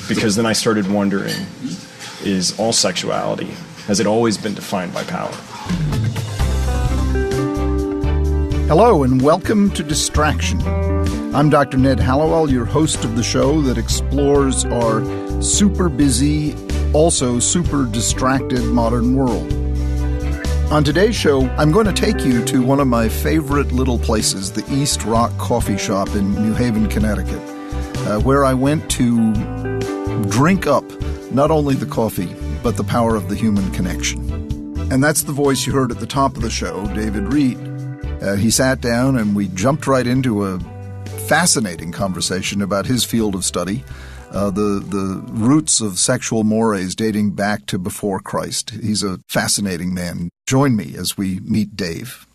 because then I started wondering, is all sexuality, has it always been defined by power? Hello and welcome to Distraction. I'm Dr. Ned Hallowell, your host of the show that explores our super busy, also super distracted modern world. On today's show, I'm going to take you to one of my favorite little places, the East Rock Coffee Shop in New Haven, Connecticut, where I went to drink up not only the coffee, but the power of the human connection. And that's the voice you heard at the top of the show, David Reed. He sat down and we jumped right into a fascinating conversation about his field of study, the roots of sexual mores dating back to before Christ. He's a fascinating man. Join me as we meet Dave.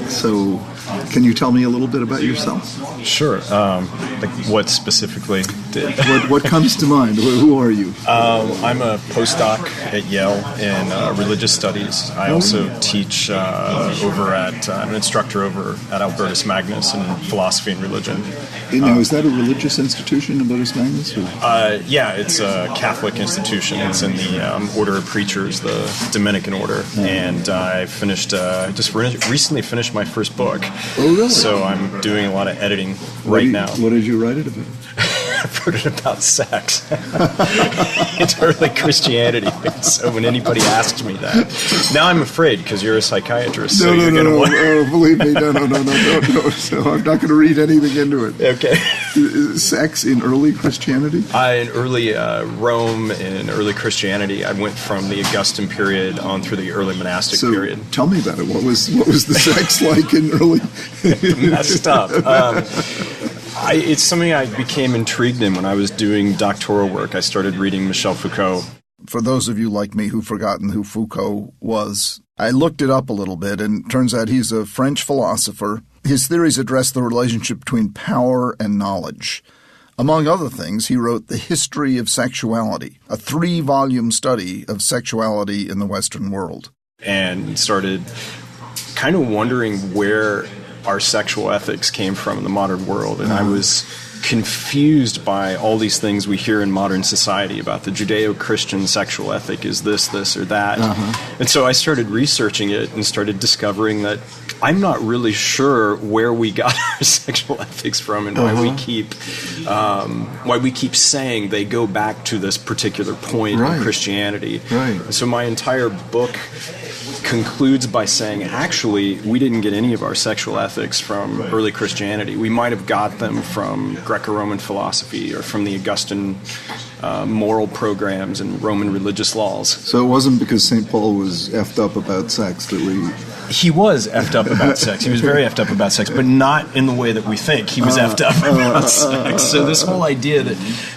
So, can you tell me a little bit about yourself? Sure. Like what specifically did? What comes to mind? Who are you? I'm a postdoc at Yale in religious studies. I also teach over at an instructor over at Albertus Magnus in philosophy and religion. Now, is that a religious institution, Albertus Magnus? Yeah, it's a Catholic institution. It's in the Order of Preachers, the Dominican order. And I finished recently finished my first book. Oh, really? So I'm doing a lot of editing right now. What did you write it about? I wrote it about sex. It's early Christianity. So when anybody asks me that, now I'm afraid because you're a psychiatrist. So you're going to want... believe me, no. So I'm not going to read anything into it. Okay. Sex in early Christianity? In early Rome, in early Christianity, I went from the Augustan period on through the early monastic period. Tell me about it. What was the sex like in early? Messed up. It's something I became intrigued in when I was doing doctoral work. I started reading Michel Foucault. For those of you like me who've forgotten who Foucault was, I looked it up a little bit, and it turns out he's a French philosopher. His theories address the relationship between power and knowledge. Among other things, he wrote The History of Sexuality, a 3-volume study of sexuality in the Western world. And started kind of wondering where our sexual ethics came from in the modern world. And I was confused by all these things we hear in modern society about the Judeo-Christian sexual ethic is this, or that. And so I started researching it and started discovering that I'm not really sure where we got our sexual ethics from and why we keep saying they go back to this particular point in Christianity. So my entire book concludes by saying, actually, we didn't get any of our sexual ethics from early Christianity. We might have got them from Greco-Roman philosophy or from the Augustan moral programs and Roman religious laws. So it wasn't because St. Paul was effed up about sex that we... He was effed up about sex. He was very effed up about sex, but not in the way that we think. He was effed up about sex. So this whole idea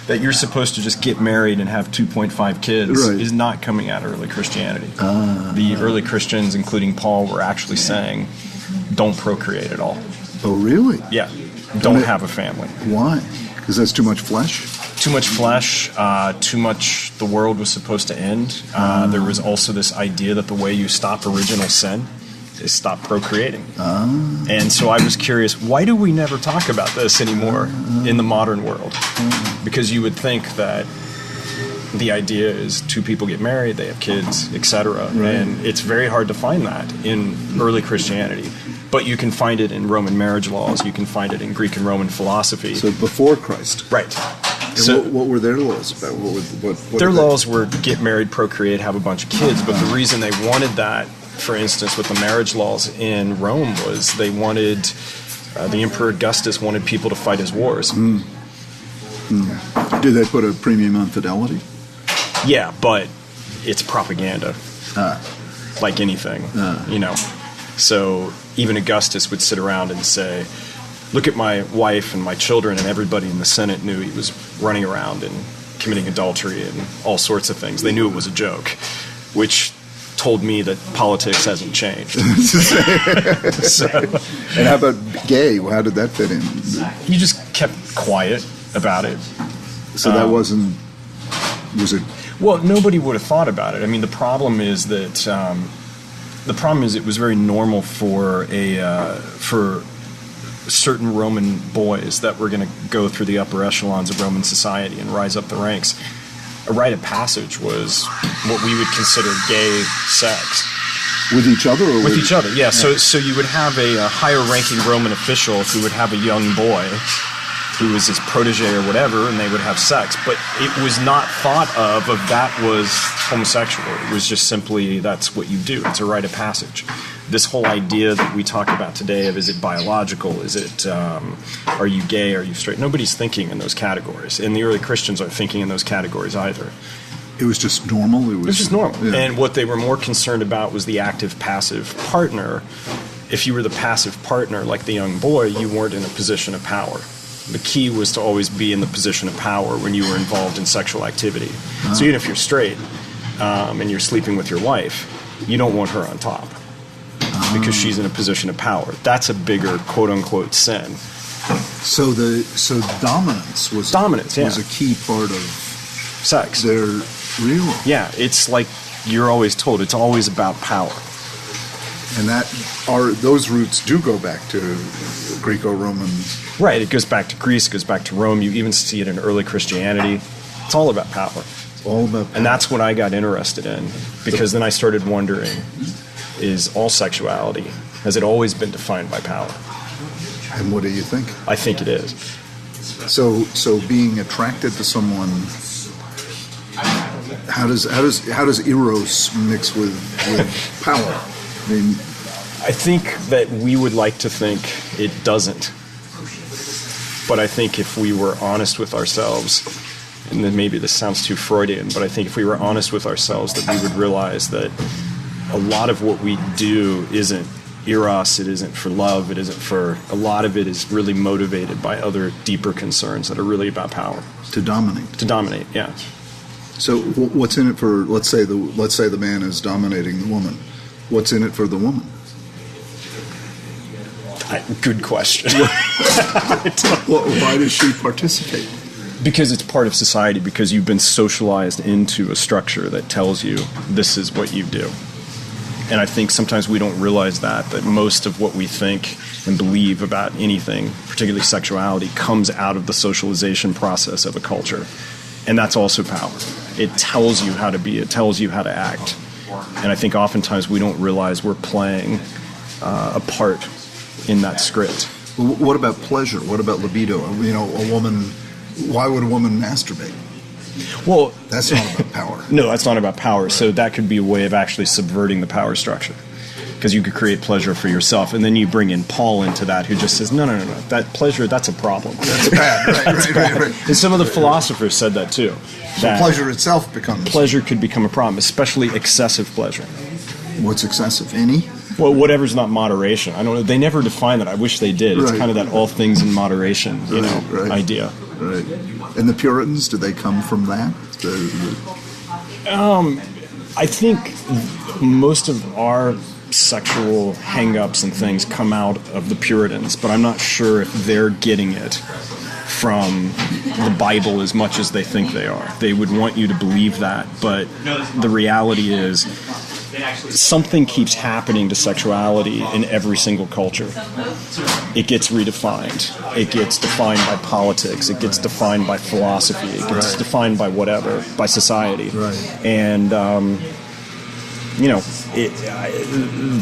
that you're supposed to just get married and have 2.5 kids is not coming out of early Christianity. The early Christians, including Paul, were actually saying, don't procreate at all. Oh, really? Yeah. Don't have a family. Why? Because that's too much flesh? Too much flesh, too much the world was supposed to end. There was also this idea that the way you stop original sin is stop procreating. And so I was curious, why do we never talk about this anymore in the modern world? Because you would think that the idea is two people get married, they have kids, etc. And it's very hard to find that in early Christianity. But you can find it in Roman marriage laws, you can find it in Greek and Roman philosophy. So before Christ. Right. So what were their laws about? What their laws were get married, procreate, have a bunch of kids. But the reason they wanted that, for instance, with the marriage laws in Rome, was they wanted, the Emperor Augustus wanted people to fight his wars. Did they put a premium on fidelity? Yeah, but it's propaganda, like anything, you know. So even Augustus would sit around and say, look at my wife and my children, and everybody in the Senate knew he was running around and committing adultery and all sorts of things. They knew it was a joke, which told me that politics hasn't changed. And how about gay? How did that fit in? He just kept quiet about it. So that was it? Well, nobody would have thought about it. I mean, the problem is that it was very normal for certain Roman boys that were going to go through the upper echelons of Roman society and rise up the ranks. A rite of passage was what we would consider gay sex. With each other? Or with each other, yeah. So you would have a higher-ranking Roman official who would have a young boy who was his protege or whatever, and they would have sex. But it was not thought of that was homosexual. It was just simply that's what you do. It's a rite of passage. This whole idea that we talk about today of is it biological, is it, are you gay, are you straight? Nobody's thinking in those categories. And the early Christians aren't thinking in those categories either. It was just normal? It was just normal. Yeah. And what they were more concerned about was the active-passive partner. If you were the passive partner, like the young boy, you weren't in a position of power. The key was to always be in the position of power when you were involved in sexual activity. So even if you're straight and you're sleeping with your wife, you don't want her on top because she's in a position of power. That's a bigger quote-unquote sin. So dominance was a key part of sex. Really? Yeah, it's like you're always told, it's always about power. And those roots do go back to Greco-Roman. Right, it goes back to Greece, it goes back to Rome. You even see it in early Christianity. It's all about power. It's all about power. And that's what I got interested in, because then I started wondering, is all sexuality, has it always been defined by power? And what do you think? I think it is. So being attracted to someone, how does eros mix with power? I mean, I think that we would like to think it doesn't. But I think if we were honest with ourselves, and then maybe this sounds too Freudian, but I think if we were honest with ourselves, that we would realize that a lot of what we do isn't eros, it isn't for love, it isn't for, a lot of it is really motivated by other deeper concerns that are really about power. To dominate. To dominate, yeah. So what's in it for, let's say the man is dominating the woman. What's in it for the woman? Good question. Why does she participate? Because it's part of society, because you've been socialized into a structure that tells you this is what you do. And I think sometimes we don't realize that most of what we think and believe about anything, particularly sexuality, comes out of the socialization process of a culture. And that's also power. It tells you how to be, it tells you how to act. And I think oftentimes we don't realize we're playing a part in that script. What about pleasure? What about libido? A woman, why would a woman masturbate? Well, that's not about power. No, that's not about power. Right. So that could be a way of actually subverting the power structure. Because you could create pleasure for yourself, and then you bring in Paul into that, who just says, no, that pleasure, that's a problem. That's bad, right. And some of the philosophers said that too. So pleasure itself becomes... Pleasure could become a problem, especially excessive pleasure. What's excessive? Any? Well, whatever's not moderation. I don't know. They never define that. I wish they did. It's kind of that all things in moderation, idea. Right. And the Puritans, do they come from that? I think most of our sexual hang-ups and things come out of the Puritans, but I'm not sure if they're getting it from the Bible as much as they think they are. They would want you to believe that, but the reality is something keeps happening to sexuality in every single culture. It gets redefined. It gets defined by politics. It gets defined by philosophy. It gets defined by whatever, by society. Right. And,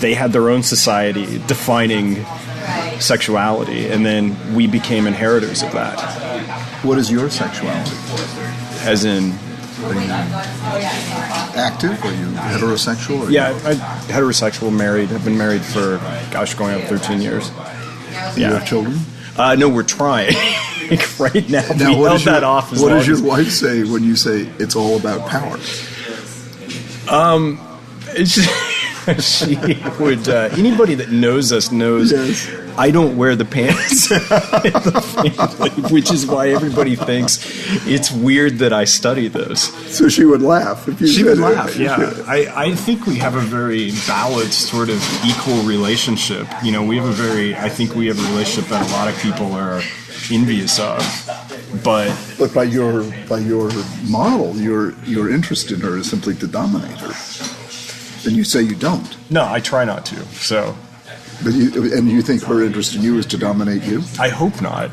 they had their own society defining sexuality, and then we became inheritors of that. What is your sexuality? As in... Are you active? Are you heterosexual? I'm heterosexual, married. I've been married for, going on 13 years. Do you have children? No, we're trying. Right now, we held that off as long long as... What does your wife say when you say it's all about power? She would, anybody that knows us knows I don't wear the pants in the family, which is why everybody thinks it's weird that I study those. So she would laugh if you She would laugh, yeah. I think we have a very balanced sort of equal relationship. I think we have a relationship that a lot of people are envious of. But by your model, your interest in her is simply to dominate her. And you say you don't. No, I try not to. So But you think her interest in you is to dominate you? I hope not.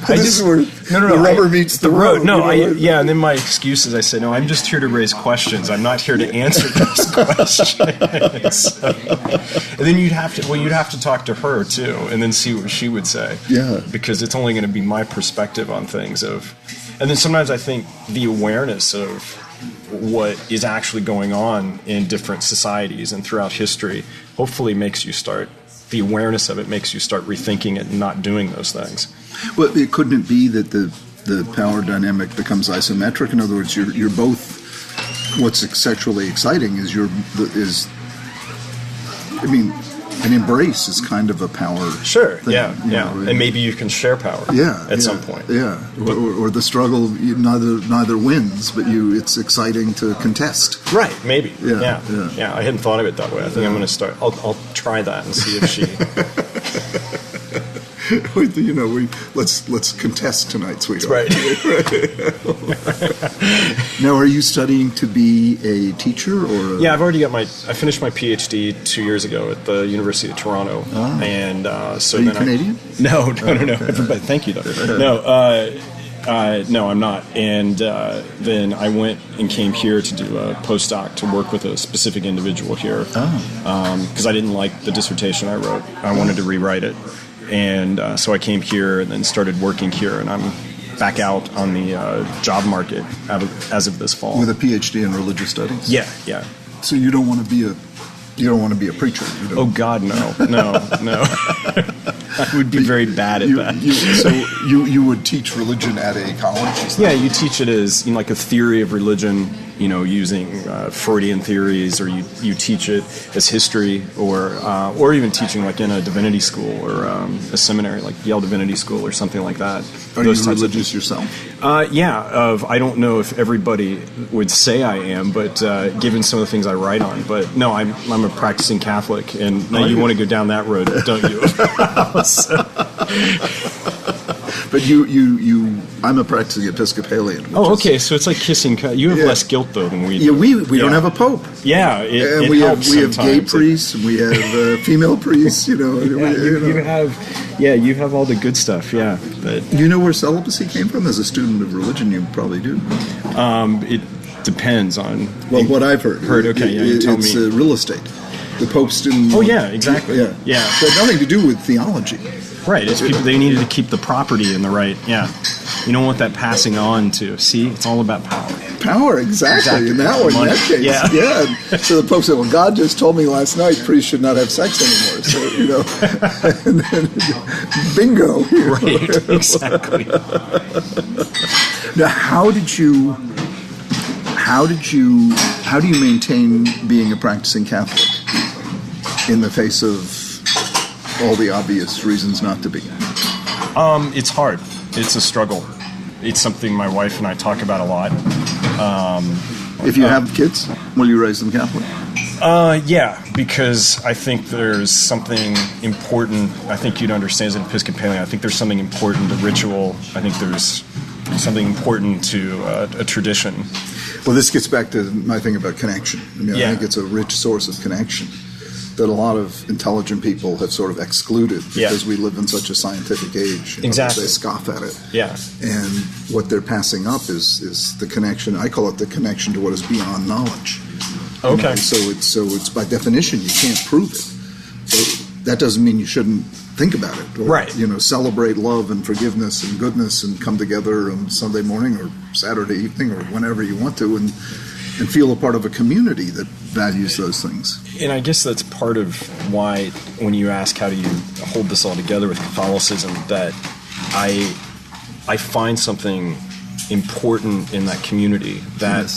The rubber meets the road. No, and then my excuse is I say, no, I'm just here to raise questions. I'm not here to answer those questions. And then you'd have to talk to her too, and then see what she would say. Yeah. Because it's only going to be my perspective on things and then sometimes I think the awareness of what is actually going on in different societies and throughout history hopefully the awareness of it makes you start rethinking it and not doing those things. Well, couldn't it be that the power dynamic becomes isometric? In other words, you're both. What's sexually exciting is an embrace is kind of a power. Sure. Thing, yeah. And maybe you can share power. At some point. Yeah. Or the struggle neither wins, but it's exciting to contest. Right. Maybe. Yeah. I hadn't thought of it that way. I think I'm going to start. I'll try that and see if she. Let's contest tonight, sweetheart. Right. Now, are you studying to be a teacher or? Yeah, I finished my PhD 2 years ago at the University of Toronto, and so are you Canadian? No. But thank you though. No, I'm not. And then I went and came here to do a postdoc to work with a specific individual here because I didn't like the dissertation I wrote. I wanted to rewrite it. And so I came here and then started working here, and I'm back out on the job market as of this fall. With a PhD in religious studies? Yeah. So you don't want to be a preacher? Oh God, no. I would be very bad at that. So you would teach religion at a college? Yeah, you teach it as like a theory of religion, using Freudian theories, or you teach it as history, or even teaching like in a divinity school or a seminary like Yale Divinity School or something like that. Are you religious yourself? Yeah. I don't know if everybody would say I am, but given some of the things I write on, but no, I'm a practicing Catholic, and now you want to go down that road, don't you? But I'm a practicing Episcopalian. Okay, so it's like kissing. You have less guilt though than we do. Yeah, we don't have a pope. Yeah, and we have gay priests, and we have female priests. You have all the good stuff. Yeah, but you know where celibacy came from? As a student of religion, you probably do. It depends on what I've heard. Okay, you tell me. It's real estate. The popes didn't. Oh yeah, exactly. Yeah. It had nothing to do with theology. Right, it's people. They needed to keep the property in the right. Yeah, you don't want that passing on to. See, it's all about power. Power, exactly. In that one, in that case, yeah. So the Pope said, "Well, God just told me last night priests should not have sex anymore." So and then, bingo. Right, exactly. Now, how do you maintain being a practicing Catholic in the face of all the obvious reasons not to be? It's hard. It's a struggle. It's something my wife and I talk about a lot. If you have kids, will you raise them Catholic? Yeah, because I think there's something important. I think you'd understand as an Episcopalian. I think there's something important to ritual. I think there's something important to a tradition. Well, this gets back to my thing about connection. I think it's a rich source of connection that a lot of intelligent people have sort of excluded because we live in such a scientific age. Exactly. They scoff at it. Yeah. And what they're passing up is the connection. I call it the connection to what is beyond knowledge. Okay. So it's by definition you can't prove it. So that doesn't mean you shouldn't think about it. Or, right. Celebrate love and forgiveness and goodness and come together on Sunday morning or Saturday evening or whenever you want to and feel a part of a community that values those things. And I guess that's part of why when you ask how do you hold this all together with Catholicism, that I find something important in that community that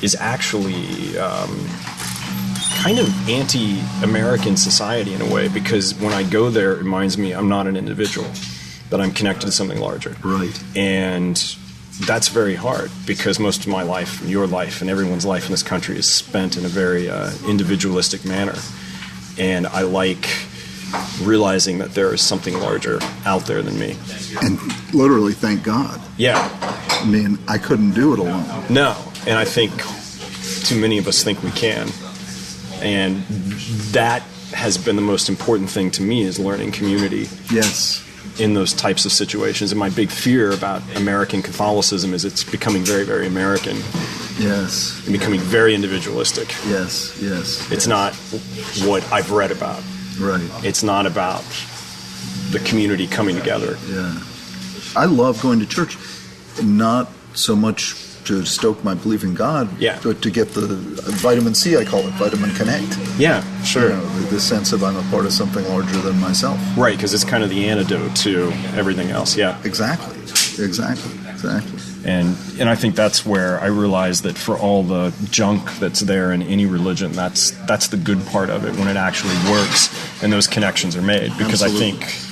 is actually kind of anti-American society in a way, because when I go there, it reminds me I'm not an individual, that I'm connected to something larger. Right. And that's very hard because most of my life, your life, and everyone's life in this country is spent in a very individualistic manner. And I like realizing that there is something larger out there than me. And literally, thank God. Yeah. I mean, I couldn't do it alone. No. And I think too many of us think we can. And that has been the most important thing to me, is learning community. Yes. In those types of situations. And my big fear about American Catholicism is it's becoming very, very American. Yes. And becoming very individualistic. Yes. It's not what I've read about. Right. It's not about the community coming together. Yeah. I love going to church, not so much to stoke my belief in God, but to get the vitamin C, I call it, vitamin connect. Yeah, sure. You know, the sense of I'm a part of something larger than myself. Right, because it's kind of the antidote to everything else, yeah. Exactly. And I think that's where I realize that for all the junk that's there in any religion, that's the good part of it, when it actually works and those connections are made. Because Absolutely. I think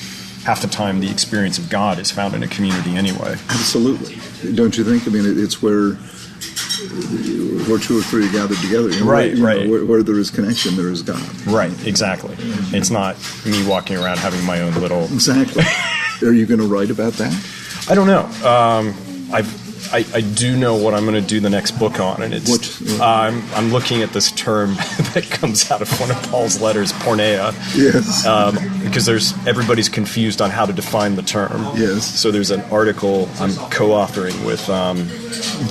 half the time the experience of God is found in a community anyway. Absolutely. Don't you think? I mean, it's where two or three are gathered together. You know, right. Where there is connection, there is God. Right, exactly. It's not me walking around having my own little... Exactly. Are you going to write about that? I don't know. I do know what I'm going to do the next book on, and it's I'm looking at this term that comes out of one of Paul's letters, porneia. Yes. Because everybody's confused on how to define the term. Yes. So there's an article I'm co-authoring with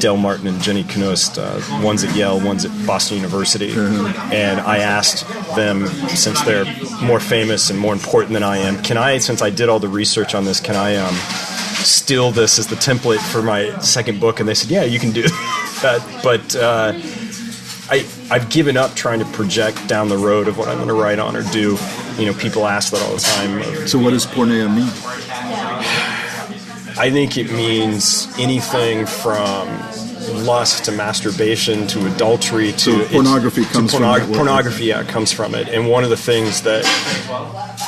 Del Martin and Jenny Knost. One's at Yale, one's at Boston University. And I asked them, since they're more famous and more important than I am, since I did all the research on this, can I steal this as the template for my second book? And they said, yeah, you can do that. But I've given up trying to project down the road of what I'm going to write on or do. You know, people ask that all the time. So what does porneia mean? I think it means anything from lust to masturbation to adultery to... pornography comes from it. Pornography, comes from it. And one of the things that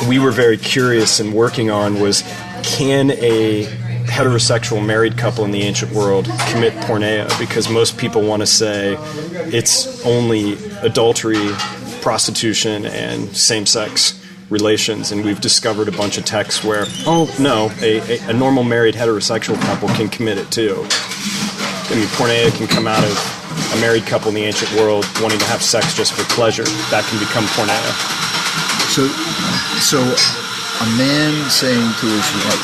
we were very curious in working on was, can a heterosexual married couple in the ancient world commit porneia? Because most people want to say it's only adultery, prostitution, and same-sex relations, and we've discovered a bunch of texts where, a normal married heterosexual couple can commit it too. I mean, porneia can come out of a married couple in the ancient world wanting to have sex just for pleasure. That can become porneia. So a man saying to his wife,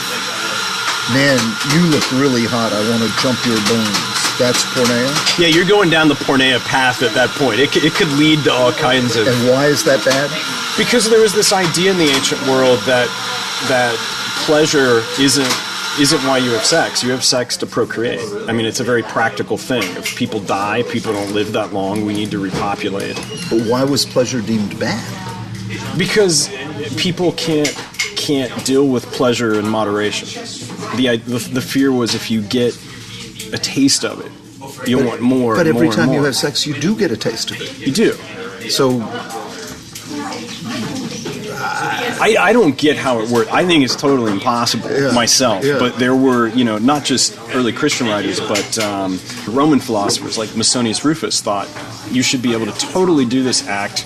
"Man, you look really hot. I want to jump your bones." That's porneia? Yeah, you're going down the porneia path at that point. It could lead to all kinds of... And why is that bad? Because there was this idea in the ancient world that pleasure isn't why you have sex. You have sex to procreate. I mean, it's a very practical thing. If people die, people don't live that long, we need to repopulate. But why was pleasure deemed bad? Because people can't deal with pleasure in moderation. The fear was, if you get a taste of it, you'll want more. But every time you have sex, you do get a taste of it. You do. So I don't get how it worked. I think it's totally impossible myself. Yeah. But there were, not just early Christian writers, but Roman philosophers like Musonius Rufus thought you should be able to totally do this act,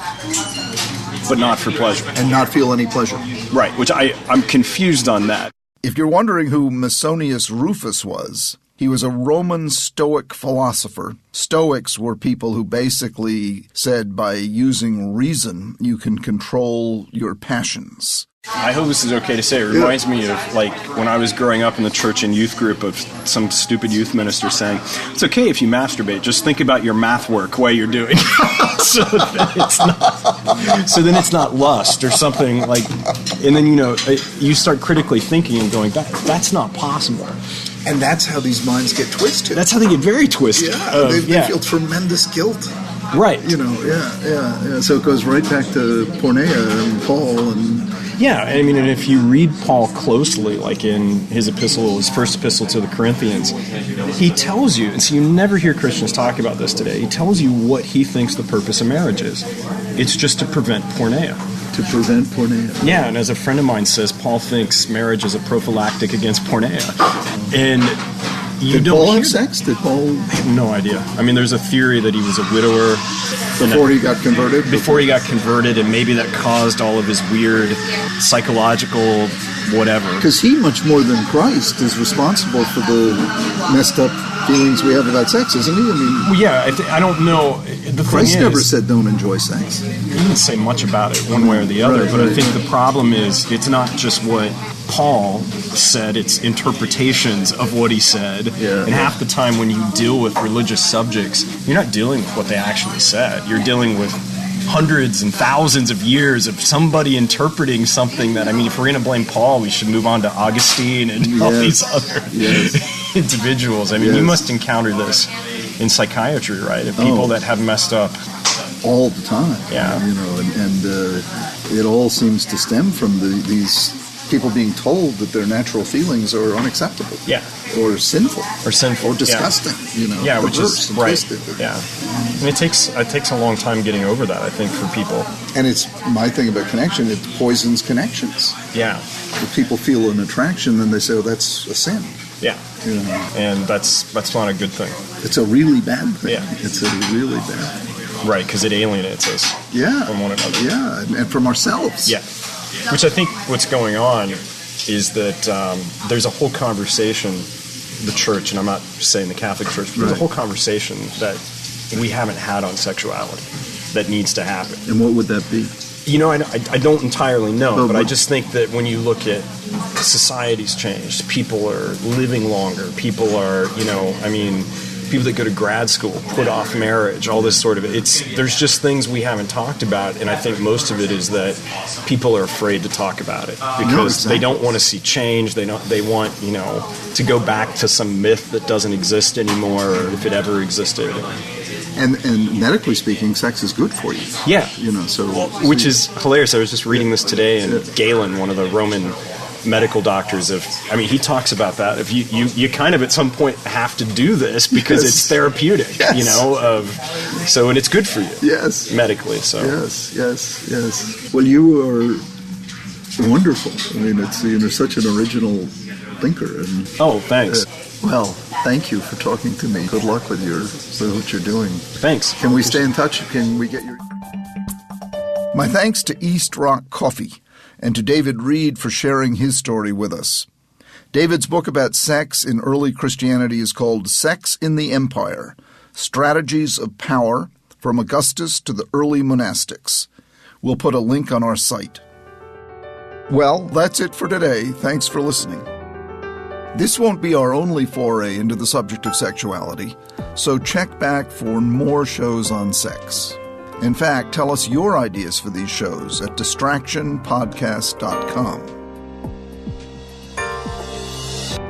but not for pleasure. And not feel any pleasure. Right, which I'm confused on that. If you're wondering who Musonius Rufus was, he was a Roman Stoic philosopher. Stoics were people who basically said by using reason, you can control your passions. I hope this is okay to say. It reminds me of, when I was growing up in the church and youth group, of some stupid youth minister saying, it's okay if you masturbate, just think about your math work while you're doing it. so then it's not lust or something like, and then, you start critically thinking and going, that's not possible. And that's how these minds get twisted. That's how they get very twisted. They feel tremendous guilt. Right. So it goes right back to porneia and Paul and... Yeah, I mean, and if you read Paul closely, like in his first epistle to the Corinthians, he tells you, and so you never hear Christians talk about this today, he tells you what he thinks the purpose of marriage is. It's just to prevent porneia. To prevent porneia. Yeah, and as a friend of mine says, Paul thinks marriage is a prophylactic against porneia. And Did Paul have sex? Did Paul? I have no idea. I mean, there's a theory that he was a widower. Before he got converted? Before he got converted, and maybe that caused all of his weird psychological whatever. Because he, much more than Christ, is responsible for the messed up feelings we have about sex, isn't he? I mean, I don't know. the Christ thing never is, said don't enjoy sex. he didn't say much about it one way or the other, but I think the problem is it's not just what Paul said, it's interpretations of what he said. Yeah, and half the time when you deal with religious subjects, you're not dealing with what they actually said. You're dealing with hundreds and thousands of years of somebody interpreting something that, I mean, if we're going to blame Paul, we should move on to Augustine and all these other individuals. I mean, you must encounter this in psychiatry, right? Of people that have messed up. All the time. Yeah. And it all seems to stem from these people being told that their natural feelings are unacceptable. Yeah. Or sinful. Or disgusting. Yeah, which perverse, is right. twisted. Yeah. And it takes a long time getting over that, I think, for people. And it's my thing about connection, it poisons connections. Yeah. If people feel an attraction, then they say, oh, that's a sin. Yeah. And that's not a good thing. It's a really bad thing. Yeah. It's a really bad thing. Right, because it alienates us from one another. Yeah, and from ourselves. Yeah. Which I think what's going on is that there's a whole conversation, the church, and I'm not saying the Catholic Church, but there's a whole conversation that we haven't had on sexuality that needs to happen. And what would that be? I don't entirely know, but I just think that when you look at society's changed, people are living longer, people are, people that go to grad school put off marriage, all this sort of there's just things we haven't talked about, and I think most of it is that people are afraid to talk about it because they don't want to see change. They want to go back to some myth that doesn't exist anymore, or if it ever existed. And medically speaking, sex is good for you. Yeah. Which is hilarious. I was just reading this today, and Galen, one of the Roman medical doctors, he talks about that. If you kind of at some point have to do this because it's therapeutic, and it's good for you. Yes. Medically, so. Yes. Well, you are wonderful. You're such an original thinker. And, thanks. Well, thank you for talking to me. Good luck with what you're doing. Thanks. Can we stay in touch? Can we get your... My thanks to East Rock Coffee and to David Reed for sharing his story with us. David's book about sex in early Christianity is called Sex in the Empire, Strategies of Power from Augustus to the Early Monastics. We'll put a link on our site. Well, that's it for today. Thanks for listening. This won't be our only foray into the subject of sexuality, so check back for more shows on sex. In fact, tell us your ideas for these shows at distractionpodcast.com.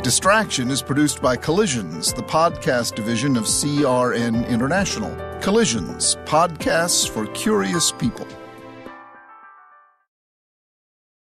Distraction is produced by Collisions, the podcast division of CRN International. Collisions, podcasts for curious people.